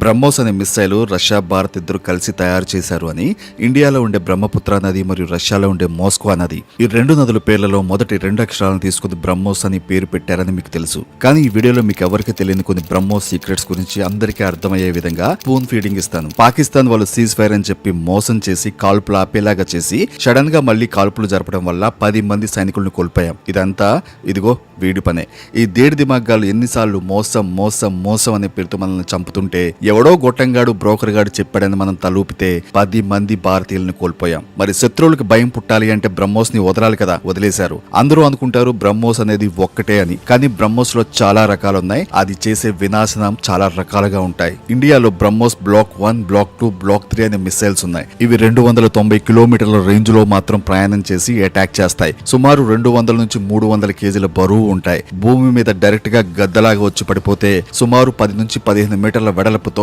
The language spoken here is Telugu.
బ్రహ్మోస్ అనే మిస్సైల్ రష్యా భారత్ ఇద్దరు కలిసి తయారు చేశారు అని ఇండియాలో ఉండే బ్రహ్మపుత్ర నది మరియు రష్యాలో ఉండే మోస్కో నది ఈ రెండు నదుల పేర్లలో మొదటి రెండు అక్షరాలను తీసుకుని బ్రహ్మోస్ అని పేరు పెట్టారని మీకు తెలుసు. కానీ ఈ వీడియోలో మీకు ఎవరికి తెలియని కొన్ని బ్రహ్మోస్ సీక్రెట్స్ గురించి అందరికీ అర్థమయ్యే విధంగా స్పూన్ ఫీడింగ్ ఇస్తాను. పాకిస్తాన్ వాళ్ళు సీజ్ ఫైర్ అని చెప్పి మోసం చేసి కాల్పులు ఆపేలాగా చేసి సడన్ గా మళ్లీ కాల్పులు జరపడం వల్ల 10 మంది సైనికులను కోల్పోయాం. ఇదంతా ఇదిగో వీడి పనే. ఈ దేడి దిమాగ్గాలు ఎన్నిసార్లు మోసం మోసం మోసం అనే పేరుతో మనల్ని చంపుతుంటే ఎవడో గొట్టంగాడు బ్రోకర్ గాడు చెప్పాడని మనం తలూపితే 10 మంది భారతీయులను కోల్పోయాం. మరి శత్రువులకు భయం పుట్టాలి అంటే బ్రహ్మోస్ ని వదలాలి కదా, వదిలేశారు. అందరూ అనుకుంటారు బ్రహ్మోస్ అనేది ఒక్కటే అని, కానీ బ్రహ్మోస్ లో చాలా రకాలున్నాయి. అది చేసే వినాశనం చాలా రకాలుగా ఉంటాయి. ఇండియాలో బ్రహ్మోస్ బ్లాక్ 1, బ్లాక్ 2, బ్లాక్ 3 అనే మిసైల్స్ ఉన్నాయి. ఇవి 290 కిలోమీటర్ల రేంజ్ లో మాత్రం ప్రయాణం చేసి అటాక్ చేస్తాయి. సుమారు 200 నుంచి 300 కేజీల బరువు ఉంటాయి. భూమి మీద డైరెక్ట్ గా గద్దలాగా వచ్చి పడిపోతే సుమారు 10 నుంచి 15 మీటర్ల వెడల్పుతో